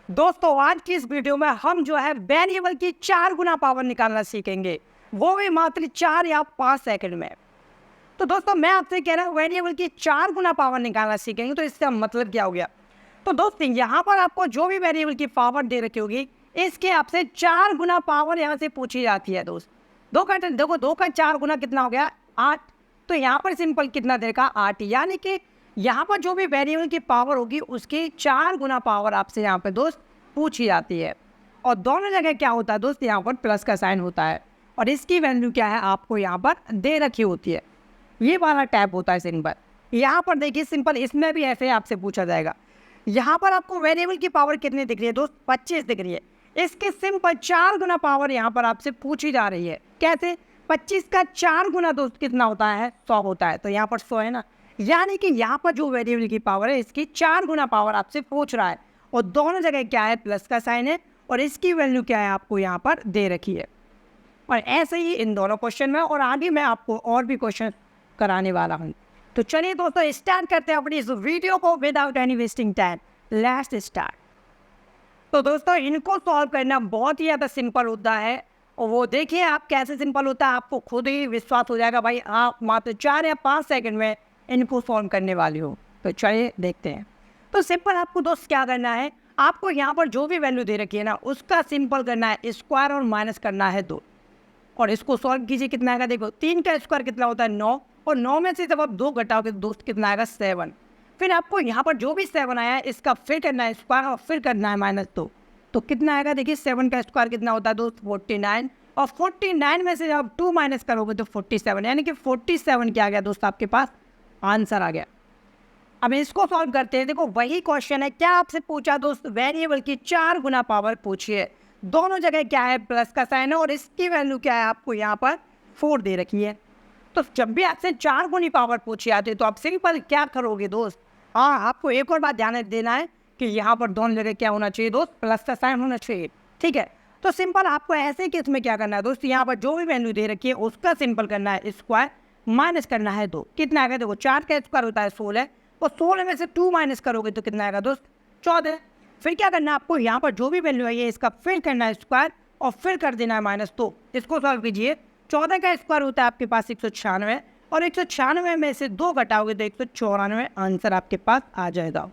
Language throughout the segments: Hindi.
दोस्तों आज की इस वीडियो में हम जो है वेरिएबल की 4 गुना पावर निकालना सीखेंगे, वो भी मात्र 4 या 5 सेकंड में। तो दोस्तों मैं आपसे कह रहा हूँ वेरिएबल की 4 गुना पावर निकालना सीखेंगे, तो इसका मतलब क्या हो गया। तो दोस्तों यहाँ पर आपको जो भी वेरिएबल की पावर दे रखी होगी, इसके आपसे 4 गुना पावर यहाँ से पूछी जाती है। दोस्त दो का 4 गुना कितना हो गया 8। तो यहाँ पर सिंपल कितना देगा 8, यानी कि यहाँ पर जो भी वेरिएबल की पावर होगी उसकी 4 गुना पावर आपसे यहाँ पर दोस्त पूछी जाती है। और दोनों जगह क्या होता है दोस्त, यहाँ पर प्लस का साइन होता है और इसकी वैल्यू क्या है आपको यहाँ पर दे रखी होती है। ये वाला टैप होता है सिंपल। यहाँ पर देखिए सिंपल इसमें भी ऐसे आपसे पूछा जाएगा। यहाँ पर आपको वेरिएबल की पावर कितनी दिख रही है दोस्त, 25 दिख रही है। इसके सिंपल 4 गुना पावर यहाँ पर आपसे पूछी जा रही है। कैसे? 25 का 4 गुना दोस्त कितना होता है 100 होता है। तो यहाँ पर 100 है ना, यानी कि यहाँ पर जो वेरिएबल की पावर है इसकी 4 गुना पावर आपसे पूछ रहा है और दोनों जगह क्या है प्लस का साइन है और इसकी वैल्यू क्या है आपको यहाँ पर दे रखी है। और ऐसे ही इन दोनों क्वेश्चन में और आगे मैं आपको और भी क्वेश्चन कराने वाला हूँ। तो चलिए दोस्तों स्टार्ट करते हैं अपनी इस वीडियो को without any wasting time. Let's start. तो दोस्तों इनको सॉल्व करना बहुत ही ज़्यादा सिंपल होता है और वो देखिए आप कैसे सिंपल होता है, आपको खुद ही विश्वास हो जाएगा भाई आप मात्र 4 या 5 सेकंड में इनको सॉल्व करने वाली हो। तो चलिए देखते हैं। तो सिंपल आपको दोस्त क्या करना है, आपको यहाँ पर जो भी वैल्यू दे रखी है ना उसका सिंपल करना है स्क्वायर और माइनस करना है 2 और इसको सॉल्व कीजिए। कितना आएगा देखो, 3 का स्क्वायर कितना होता है 9 और 9 में से जब आप 2 घटाओगे तो दोस्त कितना आएगा 7। फिर आपको यहाँ पर जो भी 7 आया है इसका फिर करना है स्क्वायर और फिर करना है -2। तो कितना आएगा देखिए, 7 का स्क्वायर कितना होता है दोस्त 49 और 49 में से जब आप 2 माइनस करोगे तो 47, यानी कि 47 क्या आ गया दोस्त आपके पास आंसर आ गया। अब इसको सॉल्व करते हैं। देखो वही क्वेश्चन है, क्या आपसे पूछा दोस्त वेरिएबल की 4 गुना पावर पूछिए। दोनों जगह क्या है प्लस का साइन है और इसकी वैल्यू क्या है आपको यहाँ पर 4 दे रखी है। तो जब भी आपसे 4 गुनी पावर पूछी आती है तो आप सिंपल क्या करोगे दोस्त। हाँ, आपको एक और बात ध्यान देना है कि यहाँ पर दोनों जगह क्या होना चाहिए दोस्त, प्लस का साइन होना चाहिए। ठीक है, तो सिंपल आपको ऐसे केस में क्या करना है दोस्त, यहाँ पर जो भी वैल्यू दे रखी है उसका सिंपल करना है स्क्वायर माइनस करना है 2। कितना आएगा देखो, 4 का स्क्वायर होता है 16 और 16 में से 2 माइनस करोगे तो कितना आएगा दोस्त 14। फिर क्या करना है आपको, यहाँ पर जो भी वैल्यू है ये इसका फिर करना है स्क्वायर और फिर कर देना है -2। इसको सॉल्व कीजिए। 14 का स्क्वायर होता है आपके पास 196 और 196 में से 2 घटाओगे तो 194 आंसर आपके पास आ जाएगा।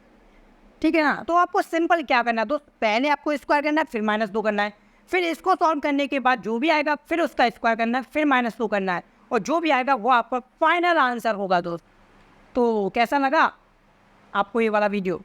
ठीक है ना, तो आपको सिंपल क्या करना है दोस्त, पहले आपको स्क्वायर करना है फिर -2 करना है, फिर इसको सॉल्व करने के बाद जो भी आएगा फिर उसका स्क्वायर करना है फिर -2 करना है और जो भी आएगा वो आपका फाइनल आंसर होगा दोस्त। तो कैसा लगा आपको ये वाला वीडियो,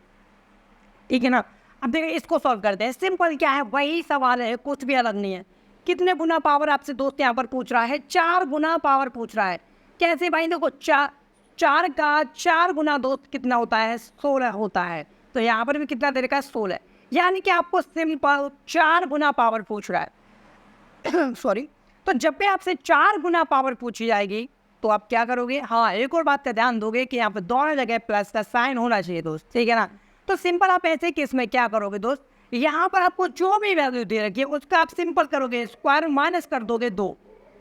ठीक है ना। अब देखिए इसको सॉल्व करते हैं। सिंपल क्या है, वही सवाल है, कुछ भी अलग नहीं है। कितने गुना पावर आपसे दोस्त यहाँ पर पूछ रहा है, 4 गुना पावर पूछ रहा है। कैसे भाई, देखो 4 का 4 गुना दोस्त कितना होता है 16 होता है। तो यहाँ पर भी कितना दे रखा है 16, यानी कि आपको सिंपल 4 गुना पावर पूछ रहा है सॉरी। तो जब भी आपसे 4 गुना पावर पूछी जाएगी तो आप क्या करोगे, हाँ एक और बात का ध्यान दोगे कि यहाँ पर दोनों जगह प्लस का साइन होना चाहिए दोस्त, ठीक है ना। तो सिंपल आप ऐसे केस में क्या करोगे दोस्त, यहाँ पर आपको जो भी वैल्यू दे रखी है उसका आप सिंपल करोगे स्क्वायर माइनस कर दोगे 2।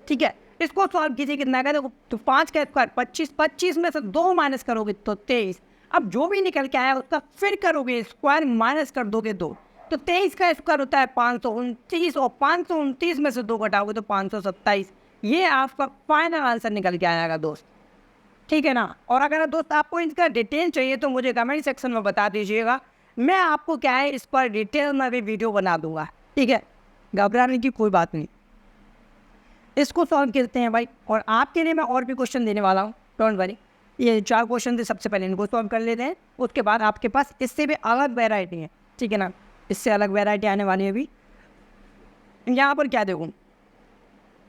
ठीक है, इसको सॉल्व कीजिए। कितना आएगा देखो, तो 5 का स्क्वायर 25, 25 में से 2 माइनस करोगे तो 23। अब जो भी निकल के आया उसका फिर करोगे स्क्वायर माइनस कर दोगे 2। तो 23 का स्क्वायर होता है 529 और 529 में से 2 घटाओगे तो 527। ये आपका फाइनल आंसर निकल के आएगा दोस्त, ठीक है ना। और अगर दोस्त आपको इसका डिटेल चाहिए तो मुझे कमेंट सेक्शन में बता दीजिएगा, मैं आपको क्या है इस पर डिटेल में भी वीडियो बना दूंगा, ठीक है। घबराने की कोई बात नहीं। इसको सॉल्व करते हैं भाई, और आपके लिए मैं और भी क्वेश्चन देने वाला हूँ, डोंट वरी। ये 4 क्वेश्चन थे, सबसे पहले इनको सॉल्व कर लेते हैं, उसके बाद आपके पास इससे भी अलग वेराइटी है, ठीक है ना। इससे अलग वेराइटी आने वाली है अभी। यहाँ पर क्या देखूँ,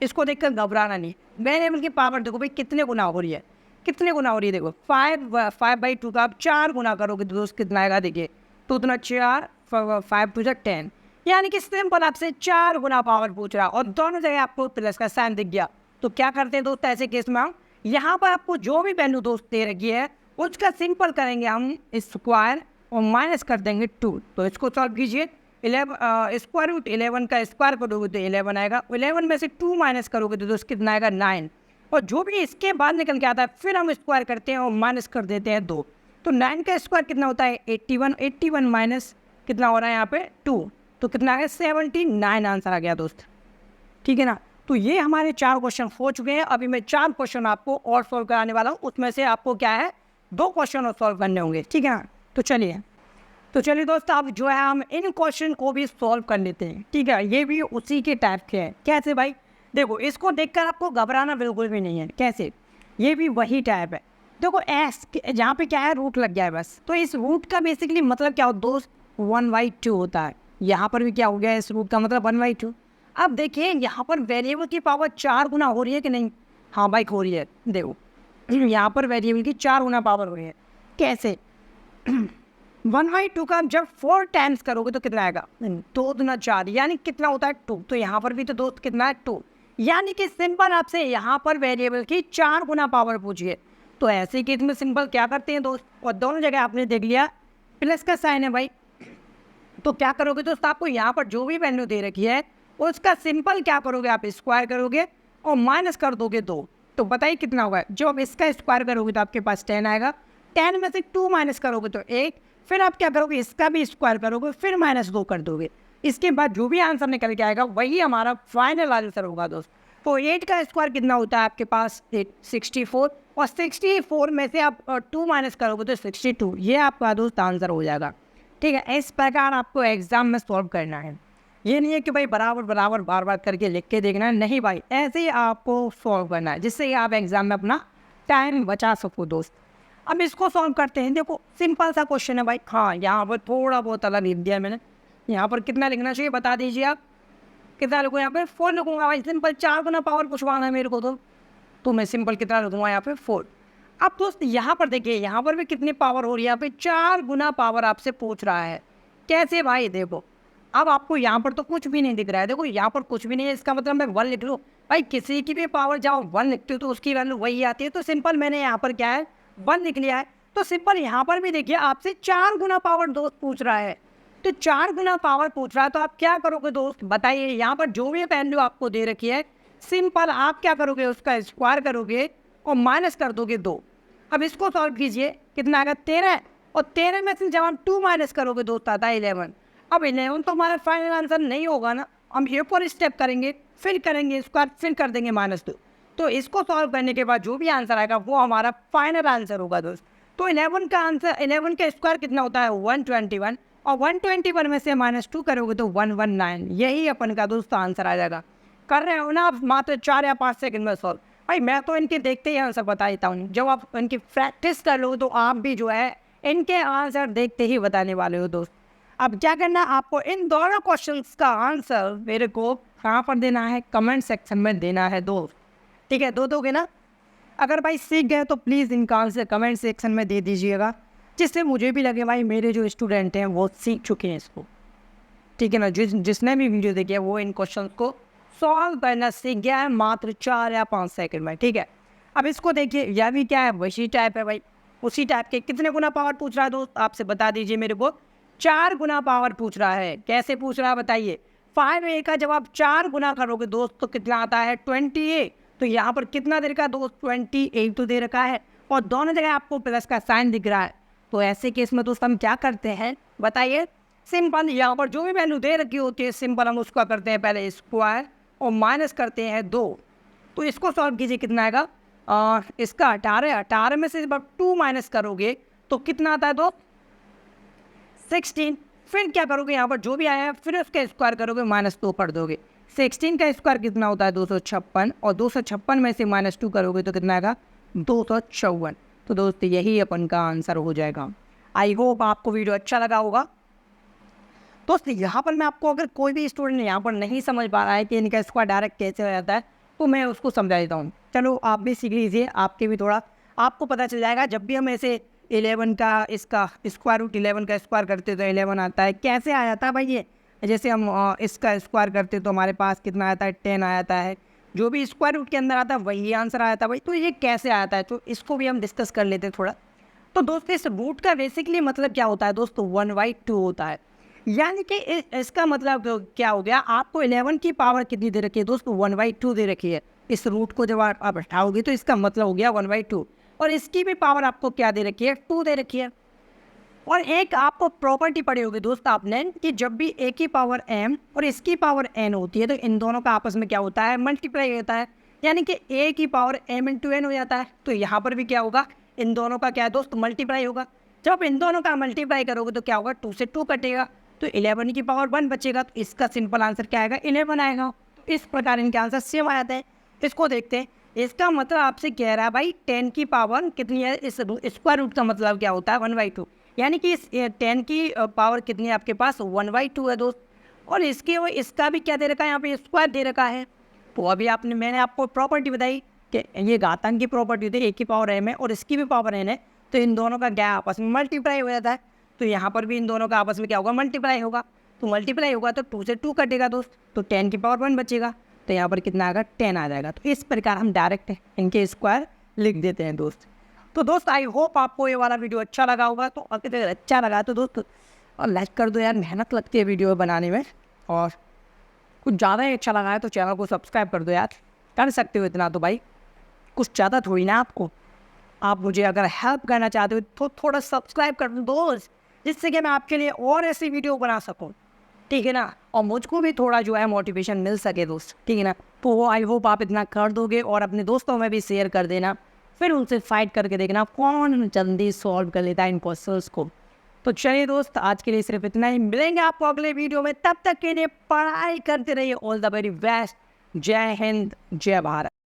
इसको देखकर घबराना नहीं। वेरिएबल की पावर देखो भाई कितने गुना हो रही है, कितने गुना हो रही है। देखो 5/2 का आप 4 गुना करोगे तो दोस्त कितना आएगा देखिए, तो उतना 4 5 2 10, यानी कि सिंपल आपसे 4 गुना पावर पूछ रहा और दोनों जगह आपको प्लस का साइन दिख गया। तो क्या करते हैं दोस्त ऐसे केस में, हम यहाँ पर आपको जो भी वैल्यू दोस्त दे रखी है उसका सिंपल करेंगे हम स्क्वायर और माइनस कर देंगे 2। तो इसको सॉल्व कीजिए। 11 स्क्वायर रूट 11 का स्क्वायर करोगे तो 11 आएगा, 11 में से 2 माइनस करोगे तो दोस्त कितना आएगा 9। और जो भी इसके बाद निकल के आता है फिर हम स्क्वायर करते हैं और माइनस कर देते हैं 2। तो 9 का स्क्वायर कितना होता है 81, 81 माइनस कितना हो रहा है यहाँ पे 2, तो कितना आ गया 79 आंसर आ गया दोस्त, ठीक है ना। तो ये हमारे 4 क्वेश्चन हो चुके हैं। अभी मैं 4 क्वेश्चन आपको और सॉल्व कराने वाला हूँ, उसमें से आपको क्या है 2 क्वेश्चन और सॉल्व करने होंगे, ठीक है ना। तो चलिए दोस्त, अब जो है हम इन क्वेश्चन को भी सॉल्व कर लेते हैं, ठीक है। ये भी उसी के टाइप के हैं। कैसे भाई, देखो इसको देखकर आपको घबराना बिल्कुल भी नहीं है। कैसे, ये भी वही टाइप है। देखो एस जहाँ पे क्या है रूट लग गया है बस, तो इस रूट का बेसिकली मतलब क्या हो दोस्त 1/2 होता है। यहाँ पर भी क्या हो गया, इस रूट का मतलब 1/2। अब देखिए यहाँ पर वेरिएबल की पावर 4 गुना हो रही है कि नहीं, हाँ भाई हो रही है। देखो यहाँ पर वेरिएबल की 4 गुना पावर हो रही है। कैसे, 1/2 का जब 4 टाइम्स करोगे तो कितना आएगा 2 दूना 4, यानी कितना होता है 2। तो यहाँ पर भी तो दोस्त कितना है 2, यानी कि सिंपल आपसे यहाँ पर वेरिएबल की 4 गुना पावर पूछिए। तो ऐसे केस में सिंपल क्या करते हैं दोस्त, और दोनों जगह आपने देख लिया प्लस का साइन है भाई, तो क्या करोगे दोस्त, आपको यहाँ पर जो भी वैल्यू दे रखी है उसका सिंपल क्या करोगे, आप स्क्वायर करोगे और माइनस कर दोगे 2। तो बताइए कितना होगा, जो आप इसका स्क्वायर करोगे तो आपके पास 10 आएगा, 10 में से 2 माइनस करोगे तो 1, फिर आप क्या करोगे इसका भी स्क्वायर करोगे, फिर -2 कर दोगे। इसके बाद जो भी आंसर निकल के आएगा वही हमारा फाइनल आंसर होगा दोस्त। तो 8 का स्क्वायर कितना होता है आपके पास 64, और 64 में से आप 2 माइनस करोगे तो 62, ये आपका दोस्त आंसर हो जाएगा, ठीक है। इस प्रकार आपको एग्जाम में सॉल्व करना है। ये नहीं है कि भाई बराबर बराबर बार बार करके लिख के देखना है, नहीं भाई, ऐसे ही आपको सॉल्व करना है जिससे आप एग्जाम में अपना टाइम बचा सको दोस्त। अब इसको सॉल्व करते हैं। देखो सिंपल सा क्वेश्चन है भाई, हाँ यहाँ पर थोड़ा बहुत अलग लिख दिया मैंने। यहाँ पर कितना लिखना चाहिए बता दीजिए आप, कितना लिखूँ यहाँ पे 4 लिखूँगा भाई, सिंपल 4 गुना पावर पूछवाना है मेरे को, तो मैं सिंपल कितना लिखूँगा यहाँ पे 4। अब दोस्त यहाँ पर देखिए, यहाँ पर भी कितनी पावर हो रही है, यहाँ पे 4 गुना पावर आपसे पूछ रहा है। कैसे भाई, देखो अब आपको यहाँ पर तो कुछ भी नहीं दिख रहा है, देखो यहाँ पर कुछ भी नहीं है, इसका मतलब मैं 1 लिख लूँ भाई। किसी की भी पावर जब 1 लिखते हो तो उसकी वैल्यू वही आती है, तो सिंपल मैंने यहाँ पर क्या है 1 लिख लिया है। तो सिंपल यहाँ पर भी देखिए आपसे 4 गुना पावर दोस्त पूछ रहा है, तो 4 गुना पावर पूछ रहा है, तो आप क्या करोगे दोस्त बताइए। यहाँ पर जो भी वैल्यू आपको दे रखी है सिंपल आप क्या करोगे, उसका स्क्वायर करोगे और माइनस कर दोगे 2। अब इसको सॉल्व कीजिए, कितना आएगा 13, और 13 में से जब हम 2 माइनस करोगे दोस्त आता है 11। अब 11 तो हमारा फाइनल आंसर नहीं होगा ना, हम एक और स्टेप करेंगे, फिर करेंगे स्क्वायर, फिर कर देंगे -2। तो इसको सॉल्व करने के बाद जो भी आंसर आएगा वो हमारा फाइनल आंसर होगा दोस्त। तो 11 का आंसर, 11 का स्क्वायर कितना होता है 121, और 121 में से -2 करोगे तो 119, यही अपन का दोस्त आंसर आ जाएगा। कर रहे हो ना आप मात्र 4 या 5 सेकंड में सॉल्व। भाई मैं तो इनके देखते ही आंसर बता देता हूँ, जब आप इनकी प्रैक्टिस कर लो तो आप भी जो है इनके आंसर देखते ही बताने वाले हो दोस्त। अब क्या करना, आपको इन दोनों क्वेश्चंस का आंसर मेरे को कहाँ पर देना है, कमेंट सेक्शन में देना है दोस्त, ठीक है। दोगे ना, अगर भाई सीख गए तो प्लीज़ इनका आंसर कमेंट सेक्शन में दे दीजिएगा, जिससे मुझे भी लगे भाई मेरे जो स्टूडेंट हैं वो सीख चुके हैं इसको, ठीक है ना। जिसने भी वीडियो देखी है वो इन क्वेश्चन को सॉल्व करना सीख गया है मात्र 4 या 5 सेकंड में, ठीक है। अब इसको देखिए, यह भी क्या है वही टाइप है भाई, उसी टाइप के। कितने गुना पावर पूछ रहा है दोस्त आपसे बता दीजिए मेरे को, 4 गुना पावर पूछ रहा है। कैसे पूछ रहा है बताइए, 5a का जब आप 4 गुना करोगे दोस्त तो कितना आता है 20a। तो यहाँ पर कितना दे रखा है दोस्त 28 तो दे रखा है, और दोनों जगह आपको प्लस का साइन दिख रहा है। तो ऐसे केस में दोस्त हम क्या करते हैं बताइए, सिंपल यहाँ पर जो भी वैल्यू दे रखी होती है सिंपल हम उसका करते हैं पहले स्क्वायर और माइनस करते हैं 2। तो इसको सॉल्व कीजिए, कितना आएगा इसका 18 में से जब आप 2 माइनस करोगे तो कितना आता है दोस्त 16। फिर क्या करोगे, यहाँ पर जो भी आया है फिर उसका स्क्वायर करोगे -2 कर दोगे। 16 का स्क्वायर कितना होता है 256, और 256 में से -2 करोगे तो कितना आएगा 254। तो दोस्त यही अपन का आंसर हो जाएगा। आई होप आपको वीडियो अच्छा लगा होगा दोस्त। यहाँ पर मैं आपको, अगर कोई भी स्टूडेंट यहाँ पर नहीं समझ पा रहा है कि इनका स्क्वायर डायरेक्ट कैसे हो जाता है तो मैं उसको समझा देता हूँ। चलो आप भी सीख लीजिए, आपके भी थोड़ा आपको पता चल जाएगा। जब भी हम ऐसे 11 का इसका स्क्वायर रूट 11 का स्क्वायर करते तो 11 आता है, कैसे आ जाता है भाई ये, जैसे हम इसका स्क्वायर करते तो हमारे पास कितना आता है 10 आ जाता है, जो भी स्क्वायर रूट के अंदर आता है वही आंसर आ जाता है भाई। तो ये कैसे आता है, तो इसको भी हम डिस्कस कर लेते हैं थोड़ा। तो दोस्तों इस रूट का बेसिकली मतलब क्या होता है दोस्तों 1/2 होता है, यानी कि इसका मतलब क्या हो गया, आपको 11 की पावर कितनी दे रखी है दोस्तों 1/2 दे रखी है। इस रूट को जब आप हटाओगे तो इसका मतलब हो गया 1/2, और इसकी भी पावर आपको क्या दे रखी है 2 दे रखी है। और एक आपको प्रॉपर्टी पढ़ी होगी दोस्त आपने कि जब भी a की पावर m और इसकी पावर n होती है तो इन दोनों का आपस में क्या होता है, मल्टीप्लाई होता है, यानी कि a की पावर m इंटू n हो जाता है। तो यहाँ पर भी क्या होगा, इन दोनों का क्या है दोस्त, मल्टीप्लाई होगा। जब इन दोनों का मल्टीप्लाई करोगे तो क्या होगा, 2 से 2 कटेगा तो 11 की पावर 1 बचेगा। तो इसका सिंपल आंसर क्या आएगा, 11 आएगा। तो इस प्रकार इनके आंसर सेम आ जाते हैं। इसको देखते हैं। इसका मतलब आपसे कह रहा है भाई 10 की पावर कितनी है, इस स्क्वायर रूट का मतलब क्या होता है 1/2, यानी कि इस 10 की पावर कितनी है आपके पास, 1/2 है दोस्त। और इसके वो इसका भी क्या दे रखा है, यहाँ पे स्क्वायर दे रखा है। तो अभी मैंने आपको प्रॉपर्टी बताई कि ये घातांक की प्रॉपर्टी होती है, एक की पावर m है और इसकी भी पावर n है, तो इन दोनों का क्या आपस में मल्टीप्लाई हो जाता है। तो यहाँ पर भी इन दोनों का आपस में क्या होगा, मल्टीप्लाई होगा। तो मल्टीप्लाई होगा तो 2 से 2 कटेगा दोस्त, तो 10 की पावर 1 बचेगा। तो यहाँ पर कितना आएगा, 10 आ जाएगा। तो इस प्रकार हम डायरेक्ट इनके स्क्वायर लिख देते हैं दोस्त। तो दोस्त आई होप आपको ये वाला वीडियो अच्छा लगा होगा। तो अगर अच्छा लगा तो दोस्त और लाइक कर दो यार, मेहनत लगती है वीडियो बनाने में। और कुछ ज़्यादा ही अच्छा लगा है तो चैनल को सब्सक्राइब कर दो यार, कर सकते हो इतना तो भाई, कुछ ज़्यादा थोड़ी ना आपको। आप मुझे अगर हेल्प करना चाहते हो तो थोड़ा सब्सक्राइब कर दो दोस्त, जिससे कि मैं आपके लिए और ऐसी वीडियो बना सकूं, ठीक है ना, और मुझको भी थोड़ा जो है मोटिवेशन मिल सके दोस्त, ठीक है ना। तो वो आई होप आप इतना कर दोगे और अपने दोस्तों में भी शेयर कर देना, फिर उनसे फाइट करके देखना कौन जल्दी सॉल्व कर लेता है इन क्वेश्चंस को। तो चलिए दोस्त, आज के लिए सिर्फ इतना ही, मिलेंगे आपको अगले वीडियो में। तब तक के लिए पढ़ाई करते रहिए। All the very best. जय हिंद, जय भारत।